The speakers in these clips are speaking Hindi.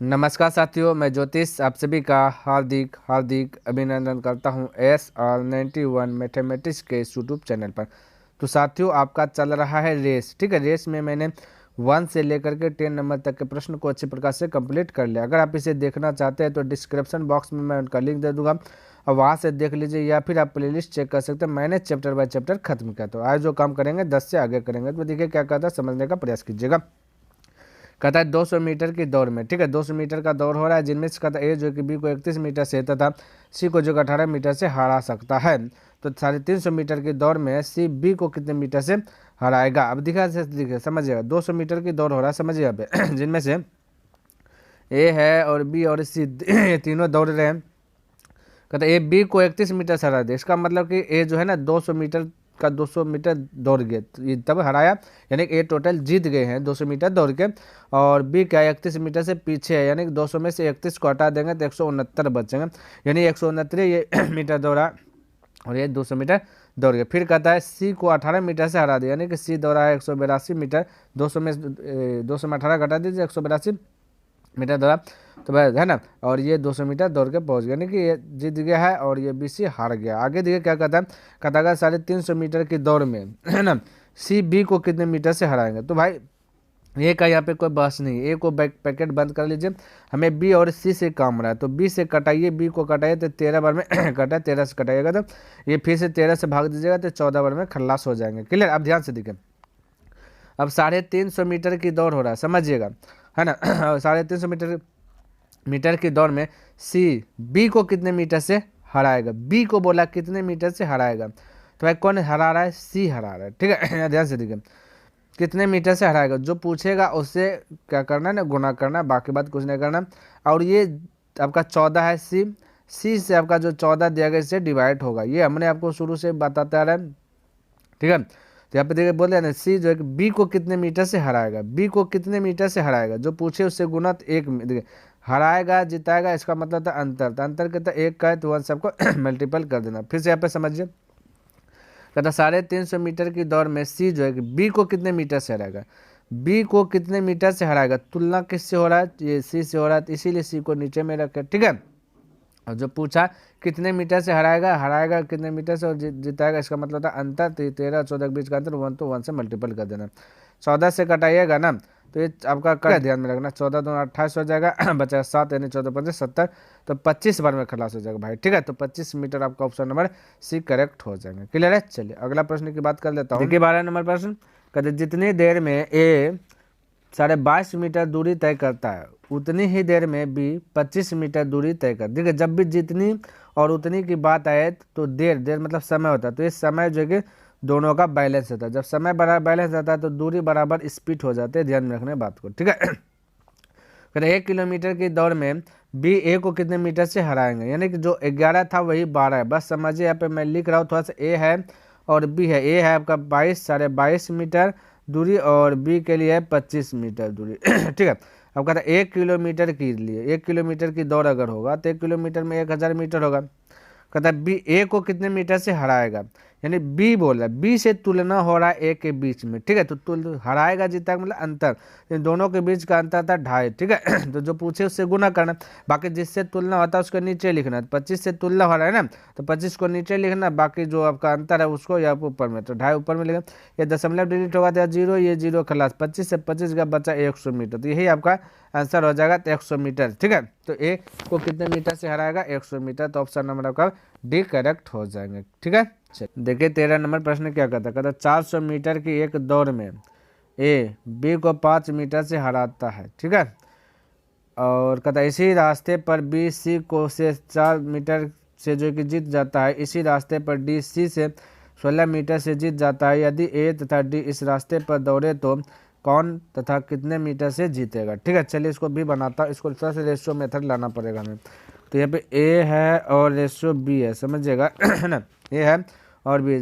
नमस्कार साथियों, मैं ज्योतिष आप सभी का हार्दिक हार्दिक अभिनंदन करता हूं SR91 मैथमेटिक्स के इस यूट्यूब चैनल पर। तो साथियों, आपका चल रहा है रेस। ठीक है, रेस में मैंने 1 से लेकर के 10 नंबर तक के प्रश्न को अच्छी प्रकार से कंप्लीट कर लिया। अगर आप इसे देखना चाहते हैं तो डिस्क्रिप्शन बॉक्स में मैं उनका लिंक दे दूंगा और वहाँ से देख लीजिए, या फिर आप प्लेलिस्ट चेक कर सकते हैं। मैंने चैप्टर बाय चैप्टर खत्म किया। तो आज जो काम करेंगे 10 से आगे करेंगे। तो देखिए क्या कहता है, समझने का प्रयास कीजिएगा। कहता है 200 मीटर की दौड़ में, ठीक है, 200 मीटर का दौड़ हो रहा है, जिनमें से कहता है ए जो कि बी को 31 मीटर से तथा सी को जो कि 18 मीटर से हरा सकता है। तो 350 मीटर की दौड़ में सी बी को कितने मीटर से हराएगा। अब दिखा समझिएगा, 200 मीटर की दौड़ हो रहा है, समझिए अब जिनमें से ए है और बी और सी तीनों दौड़ रहे हैं। कहता है ए बी को 31 मीटर से हरा दे। इसका मतलब कि ए जो है ना 200 मीटर का 200 मीटर दौड़ गए, तो ये तब हराया, यानी कि ए टोटल जीत गए हैं 200 मीटर दौड़ के। और बी क्या 31 मीटर से पीछे है, यानी कि 200 में से 31 को हटा देंगे तो 169 बचेंगे, यानी 169 ये मीटर दौड़ा और ये 200 मीटर दौड़ गए। फिर कहता है सी को 18 मीटर से हरा दिया, यानी कि सी दौड़ा है 182 मीटर, 200 में 18 घटा दीजिए 182 मीटर दौड़ा, तो बस है ना। और ये 200 मीटर दौड़ के पहुंच गया, यानी कि ये जीत गया है और ये बीसी हार गया। आगे देखिए क्या कहता है, कहता है 350 मीटर की दौड़ में है ना सी बी को कितने मीटर से हराएंगे। तो भाई ए का यहाँ पे कोई बहस नहीं, ए को पैकेट बंद कर लीजिए। हमें बी और सी से काम रहा है, तो बी से कटाइए, बी को कटाइए तो 13 बार में कटा, 13 से कटाइएगा तो ये फिर से 13 से भाग दीजिएगा तो 14 बार में खल्लास हो जाएंगे। क्लियर। अब ध्यान से देखिए, अब 350 मीटर की दौड़ हो रहा है, समझिएगा, है ना 350 मीटर की दौड़ में सी बी को कितने मीटर से हराएगा। बी को बोला कितने मीटर से हराएगा, तो भाई कौन हरा रहा है, सी हरा रहा है। ठीक है ध्यान से देखिए, कितने मीटर से हराएगा, जो पूछेगा उससे क्या करना है ना, गुना करना, बाकी बात कुछ नहीं करना। और ये आपका 14 है, सी से आपका जो 14 दिया गया इससे डिवाइड होगा, ये हमने आपको शुरू से बताते आ रहा है। ठीक है, तो यहाँ पे देखिए बोल रहे ना सी जो है बी को कितने मीटर से हराएगा, बी को कितने मीटर से हराएगा, जो पूछे उससे गुना, तो एक देखिए हराएगा जिताएगा, इसका मतलब था अंतर, तो अंतर कितना एक का है, तो वन सबको मल्टीपल कर देना। फिर से यहाँ पे समझिए, कहता 350 मीटर की दौड़ में सी जो है कि बी को कितने मीटर से हराएगा, बी को कितने मीटर से हराएगा, तुलना किससे हो रहा है, ये सी से हो रहा है, तो इसीलिए सी को नीचे में रखे। ठीक है, और जो पूछा कितने मीटर से हराएगा, हराएगा कितने मीटर से और जिताएगा, इसका मतलब था अंतर, तो 13 14 के बीच का अंतर 1 तो 1 से मल्टीपल कर देना। 14 से कटाइएगा ना तो ये आपका क्या ध्यान में रखना, 14 दूना 28 हो जाएगा बचा 7, यानी 14 5 70, तो 25 बार में खलास हो जाएगा भाई। ठीक है, तो 25 मीटर आपका ऑप्शन नंबर सी करेक्ट हो जाएंगे। क्लियर है। चलिए अगला प्रश्न की बात कर लेता हूँ। देखिए 12 नंबर प्रश्न, कहते जितनी देर में ए 22.5 मीटर दूरी तय करता है, उतनी ही देर में बी 25 मीटर दूरी तय कर। देखिए जब भी जितनी और उतनी की बात आए तो देर देर मतलब समय होता है, तो इस समय जो है कि दोनों का बैलेंस होता है। जब समय बराबर बैलेंस रहता है तो दूरी बराबर स्पीड हो जाती है, ध्यान में रखने बात को। ठीक है, फिर 1 किलोमीटर की दौड़ में बी ए को कितने मीटर से हराएंगे, यानी कि जो 11 था वही 12 है। बस समझिए, यहाँ पे मैं लिख रहा हूँ थोड़ा सा, ए है और बी है। ए है आपका 22 मीटर दूरी और बी के लिए है 25 मीटर दूरी। ठीक है, अब कहता है 1 किलोमीटर के लिए, 1 किलोमीटर की दौड़ अगर होगा तो 1 किलोमीटर में 1000 मीटर होगा। कहता है बी ए को कितने मीटर से हराएगा, यानी बी बोल रहा है, बी से तुलना हो रहा है ए के बीच में। ठीक है, तो हराएगा जीता मतलब अंतर, इन दोनों के बीच का अंतर था 2.5। ठीक है, तो जो पूछे उससे गुना करना, बाकी जिससे तुलना होता है उसको नीचे लिखना। 25 से तुलना हो रहा है ना, तो 25 को नीचे लिखना, बाकी जो आपका अंतर है उसको या ऊपर में, तो 2.5 ऊपर में लिखना। ये दशमलव डिलीट होगा तो 0, ये 0 खलास, 25 से 25 का बचा 100 मीटर, तो यही आपका आंसर हो जाएगा 100 मीटर। ठीक है, तो ए को कितने मीटर से हराएगा, 100 मीटर, तो ऑप्शन नंबर आपका डी करेक्ट हो जाएंगे। ठीक है, देखिए 13 नंबर प्रश्न क्या कहता है, कहता 400 मीटर की एक दौड़ में ए बी को 5 मीटर से हराता है। ठीक है, और कहता इसी रास्ते पर बी सी को से 4 मीटर से जो कि जीत जाता है, इसी रास्ते पर डी सी से 16 मीटर से जीत जाता है। यदि ए तथा डी इस रास्ते पर दौड़े तो कौन तथा कितने मीटर से जीतेगा। ठीक है, चलिए इसको भी बनाता, इसको थोड़ा सा रेशियो मेथड लाना पड़ेगा हमें। तो यहाँ पे ए है और रेशियो बी है, समझिएगा है ना, ए है और बी।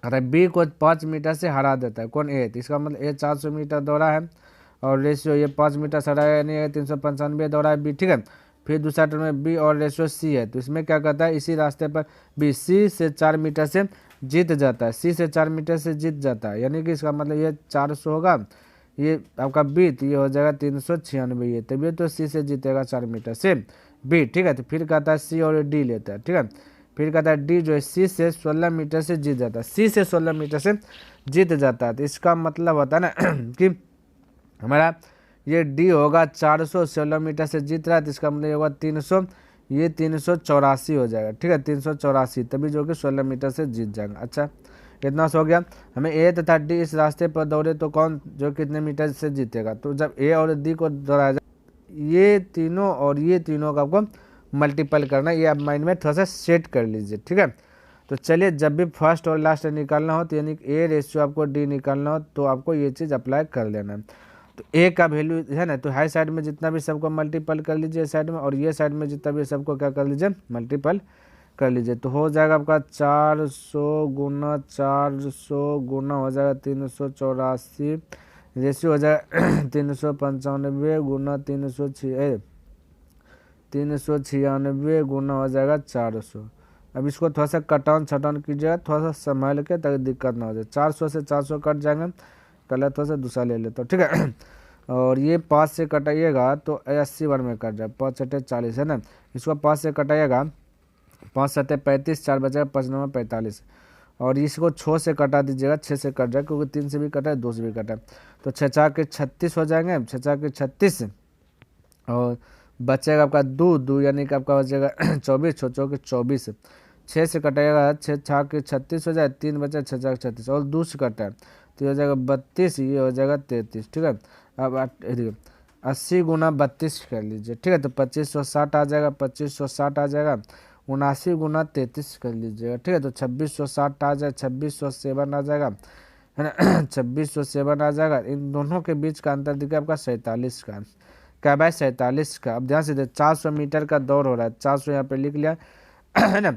अरे बी को 5 मीटर से हरा देता है कौन, ए, तो इसका मतलब ए 400 मीटर दौड़ा है और रेशियो ये 5 मीटर से हरा है, यानी 395 दौड़ा है बी। ठीक है, फिर दूसरा टर्म में बी और रेशियो सी है, तो इसमें क्या कहता है, इसी रास्ते पर बी सी से 4 मीटर से जीत जाता है, सी से 4 मीटर से जीत जाता है, यानी कि इसका मतलब ये 400 होगा, ये आपका बी, तो ये हो जाएगा 396 ये, तभी तो सी से जीतेगा 4 मीटर से बी, ठीक है। तो फिर कहता है सी और डी लेता है, ठीक है। फिर कहता है डी जो है सी से 16 मीटर से जीत जाता है, सी से 16 मीटर से जीत जाता है। तो इसका मतलब होता है ना कि हमारा ये डी होगा 416 मीटर से जीत रहा है, तो इसका मतलब होगा 300, ये 384 हो जाएगा, ठीक है, 384, तभी जो कि 16 मीटर से जीत जाएगा। अच्छा, इतना सो हो गया। हमें ए तथा डी इस रास्ते पर दौड़े तो कौन जो कितने मीटर से जीतेगा, तो जब ए और डी को दौड़ाया जाए, ये तीनों और ये तीनों का आपको मल्टीपल करना, ये आप माइंड में थोड़ा सा सेट कर लीजिए, ठीक है। तो चलिए, जब भी फर्स्ट और लास्ट निकालना हो तो यानी ए रेशियो आपको डी निकालना हो तो आपको ये चीज़ अप्लाई कर लेना है। तो ए का वैल्यू है ना, तो हाई साइड में जितना भी सबको मल्टीपल कर लीजिए साइड में, और ये साइड में जितना भी सबको क्या कर लीजिए मल्टीपल कर लीजिए। तो हो जाएगा आपका 400 गुना 400 गुना हो जाएगा 384, रेशियो हो जाएगा 395 गुना 396 गुना हो जाएगा 400। अब इसको थोड़ा सा कटान छटान कीजिएगा, थोड़ा सा संभाल के ताकि दिक्कत ना हो जाए। 400 से 400 कट जाएंगे, कलर थोड़ा सा दूसरा ले लेता हूँ, ठीक है। और ये 5 से कटाइएगा तो 80 बार में कट जाए, 5 सटे 40 है ना। इसको 5 से कटाइएगा, 5 सटे 35, 4 बचेगा 5 9 45, और इसको 6 से कटा दीजिएगा, 6 से कट जाए क्योंकि 3 से भी कटा है 2 से भी कटा है। तो 6 4 के 36 हो जाएंगे, 6 4 के 36, और बचेगा आपका 2 यानी कि आपका बचेगा 24, 6 4 के 24, 6 से कटाएगा 6 6 के 36 हो जाए, 3 बचा 6 4 के 36, और 2 से कटा है तो ये हो जाएगा 32, ये हो जाएगा 33, ठीक है। अब 80 गुना 32 कर लीजिए, ठीक है। तो 2560 आ जाएगा, 2560 आ जाएगा। 79 गुना 33 कर लीजिएगा, ठीक है। तो 2660 आ जाए, 2607 आ जाएगा, है ना। 2607 आ जाएगा। इन दोनों के बीच का अंतर दिखा आपका 47 का, क्या भाई 47 का। अब ध्यान से दे, 400 मीटर का दौड़ हो रहा है, 400 यहाँ पे लिख लिया है ना,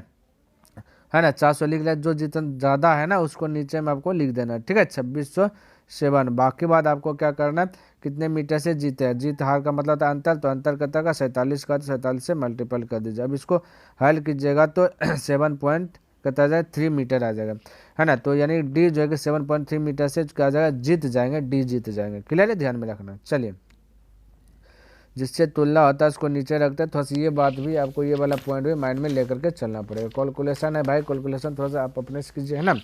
400 लिख लिया। जो जितना ज़्यादा है ना उसको नीचे में आपको लिख देना है, ठीक है। 2607, बाकी बात आपको क्या करना है, कितने मीटर से जीते हैं, जीत हार का मतलब था अंतर, तो अंतर कितना का 47 का, तो 47 से मल्टीपल कर दीजिए। अब इसको हल कीजिएगा तो 7.3 मीटर आ जाएगा, है ना। तो यानी डी जो है कि 7.3 मीटर से क्या आ जाएगा, जीत जाएंगे, डी जीत जाएंगे। क्लियर है, ध्यान में रखना। चलिए, जिससे तुलना होता है उसको नीचे रखते हैं। थोड़ा सा ये बात भी आपको, ये वाला पॉइंट भी माइंड में लेकर के चलना पड़ेगा। कैलकुलेशन है भाई, कैलकुलेशन थोड़ा सा आप अपने से कीजिए, है ना।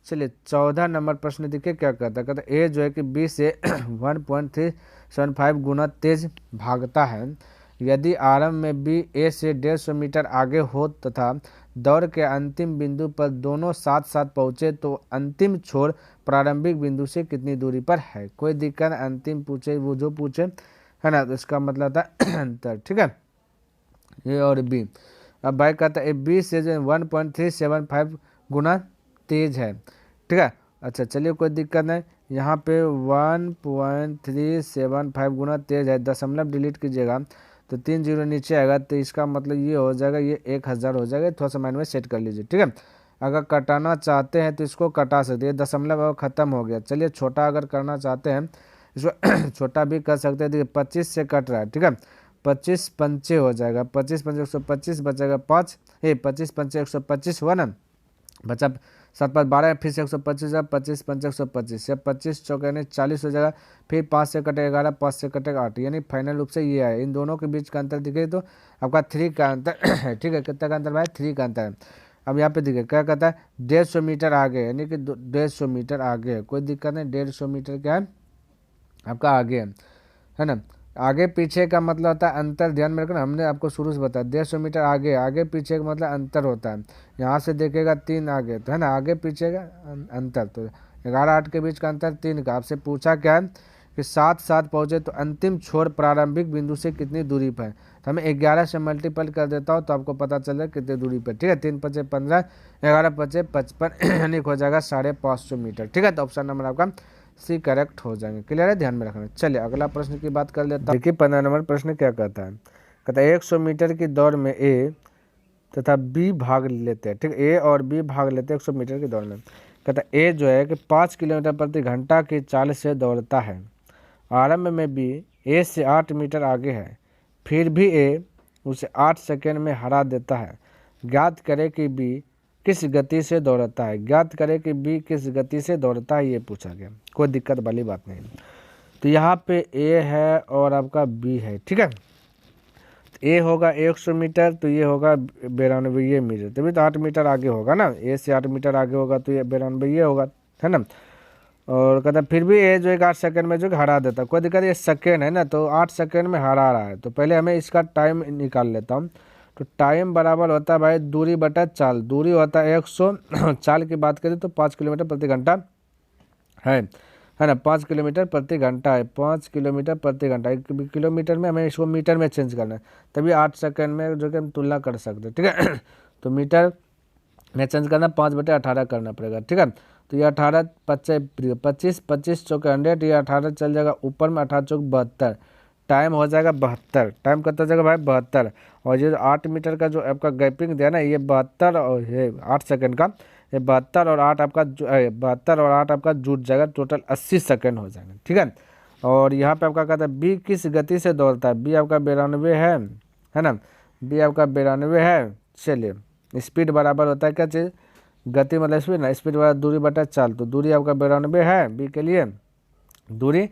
चलिए, 14 नंबर प्रश्न देखिए क्या कहता है। कहता है ए जो है कि बी से 1.375 गुना तेज भागता है। यदि आरंभ में बी ए से 150 मीटर आगे हो तथा दौड़ के अंतिम बिंदु पर दोनों साथ साथ पहुंचे तो अंतिम छोर प्रारंभिक बिंदु से कितनी दूरी पर है। कोई दिक्कत, अंतिम पूछे वो जो पूछे, है ना। तो इसका मतलब था अंतर, ठीक है, ए और बी। अब भाई कहता है बी से जो 1.375 गुना तेज है, ठीक है। अच्छा, चलिए कोई दिक्कत नहीं, यहाँ पे 1.375 गुना तेज है, दशमलव डिलीट कीजिएगा तो 3 जीरो नीचे आएगा, तो इसका मतलब ये हो जाएगा, ये 1000 हो जाएगा। थोड़ा सा माइंड में सेट कर लीजिए, ठीक है। अगर कटाना चाहते हैं तो इसको कटा सकते हैं, दशमलव अब खत्म हो गया। चलिए, छोटा अगर करना चाहते हैं इसको छोटा भी कर सकते हैं। देखिए 25 से कट रहा है, ठीक है। 25 पंचे हो जाएगा, 25 पंचे 125 बचेगा 5, 25 पंचे 125 हुआ ना, बचा 7 5 12, फिर से 125, 25 पंचे 125, या 25 चौके 40 हो जाएगा। फिर 5 से कटेगा 11, 5 से कटेगा 8, यानी फाइनल रूप से ये है। इन दोनों के बीच का अंतर दिखे तो आपका 3 का अंतर है, ठीक है। कितना का अंतर भाई, 3 का अंतर है। अब यहाँ पे देखिए क्या कहता है, 150 मीटर आगे, यानी कि 150 मीटर आगे है। कोई दिक्कत नहीं, 150 मीटर क्या है आपका आगे है ना। आगे पीछे का मतलब होता है अंतर, ध्यान में रखना, हमने आपको शुरू से बताया 150 मीटर आगे, आगे पीछे का मतलब अंतर होता है। यहाँ से देखेगा 3 आगे, तो है ना, आगे पीछे का अंतर, तो 11 8 के बीच का अंतर 3 का। आपसे पूछा क्या है कि साथ साथ पहुँचे तो अंतिम छोर प्रारंभिक बिंदु से कितनी दूरी पर है। तो हमें 11 से मल्टीपल कर देता हूँ तो आपको पता चल जाए कितनी दूरी पर, ठीक है। 3 5 15, 11 5 55, यानी हो जाएगा 550 मीटर, ठीक है। तो ऑप्शन नंबर आपका सी करेक्ट हो जाएंगे। क्लियर है, ध्यान में रखना। चलिए, अगला प्रश्न की बात कर लेता हूँ। देखिए 15 नंबर प्रश्न क्या कहता है। कहता है 100 मीटर की दौड़ में ए तथा बी भाग लेते हैं, ठीक है। ए और बी भाग लेते हैं 100 मीटर की दौड़ में। कहता है ए जो है कि 5 किलोमीटर प्रति घंटा की चाल से दौड़ता है। आरंभ में बी ए से 8 मीटर आगे है, फिर भी ए उसे 8 सेकेंड में हरा देता है। ज्ञात करे कि बी किस गति से दौड़ता है। ज्ञात करें कि बी किस गति से दौड़ता है, ये पूछा गया। कोई दिक्कत वाली बात नहीं। तो तो यहाँ पे ए है और आपका बी है, ठीक है। ए होगा 100 मीटर, तो ये होगा 92 मीटर, तभी तो 8 मीटर आगे होगा ना, ए से 8 मीटर आगे होगा तो ये 92 होगा, है ना। और कहता फिर भी ये जो 8 सेकंड में जो हरा देता, कोई दिक्कत, ये सेकंड है ना, तो 8 सेकंड में हरा रहा है। तो पहले हमें इसका टाइम निकाल लेता हूँ। तो टाइम बराबर होता है भाई दूरी बटा चाल, दूरी होता है 100 चाल की बात करें तो 5 किलोमीटर प्रति घंटा है ना, 5 किलोमीटर प्रति घंटा है, 5 किलोमीटर प्रति घंटा। किलोमीटर में हमें इसको मीटर में चेंज करना है, तभी 8 सेकंड में जो कि हम तुलना कर सकते हैं, ठीक है। तो मीटर में चेंज करना 5/18 करना पड़ेगा, ठीक है। तो ये 18 25 25 चौके 100, ये 18 चल जाएगा ऊपर में, 18 चौक 72, टाइम हो जाएगा 72। टाइम कितना हो जाएगा भाई 72। और ये 8 मीटर का जो आपका गैपिंग दिया ना, ये 72 और ये 8 सेकंड का, ये 72 और 8 आपका 72 और 8 आपका जुट जाएगा, टोटल 80 सेकंड हो जाएगा, ठीक है। और यहाँ पे आपका कहता है बी किस गति से दौड़ता है, बी आपका 92 है ना, बी आपका 92 है। चलिए स्पीड बराबर होता है क्या चीज़, गति मतलब स्पीड ना, स्पीड बराबर दूरी बटा चाल, तो दूरी आपका 92 है बी के लिए, दूरी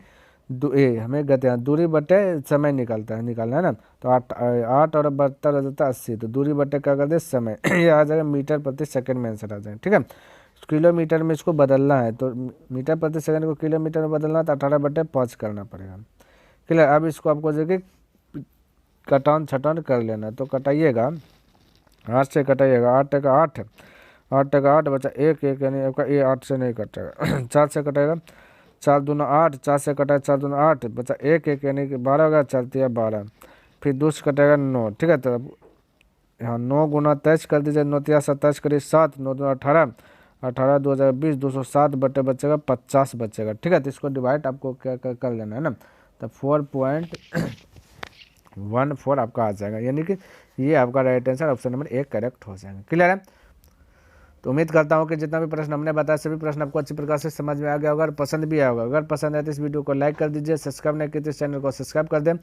हमें गति दूरी बटे समय निकालना है ना। तो 8 और 72 हो जाता है 80, तो दूरी बटे क्या करते समय ये आ जाएगा मीटर प्रति सेकंड में आंसर आ जाएगा, ठीक है। किलोमीटर में इसको बदलना है, तो मीटर प्रति सेकंड को किलोमीटर में बदलना है, तो 18/5 करना पड़ेगा, क्लियर। अब इसको आपको जो कि कटान छटान कर लेना, तो कटाइएगा 8 से कटाइएगा, 8 टका 8, 8 टका 8 बचा 1 1, यानी आपका ये 8 से नहीं कटेगा 4 से कटेगा, 4 दूना 8, 4 से कटा 4 दूना 8 बचा 1 1, यानी कि 12 होगा, चलती है 12, फिर 2 से कटेगा 9, ठीक है। तो यहाँ 9 गुना 23 कर दीजिए, 9 तिया 27 करिए 7, 9 दूना 18, 18 2 हज़ार 20, 207 बटे बचेगा 50 बचेगा, ठीक है। तो इसको डिवाइड आपको क्या कर लेना है ना, तो 4.14 आपका आ जाएगा, यानी कि ये आपका right answer option number 1 correct हो जाएगा, क्लियर है। तो उम्मीद करता हूँ कि जितना भी प्रश्न हमने बताया सभी प्रश्न आपको अच्छी प्रकार से समझ में आ गया होगा और पसंद भी आया होगा। अगर पसंद आए तो इस वीडियो को लाइक कर दीजिए, सब्सक्राइब नहीं किया तो इस चैनल को सब्सक्राइब कर दें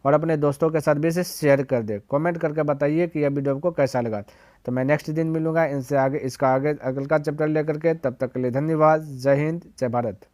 और अपने दोस्तों के साथ भी इसे शेयर कर दें। कमेंट करके बताइए कि यह वीडियो आपको कैसा लगा। तो मैं नेक्स्ट दिन मिलूंगा इनसे आगे, इसका आगे अगला चैप्टर लेकर के। तब तक के लिए धन्यवाद। जय हिंद, जय भारत।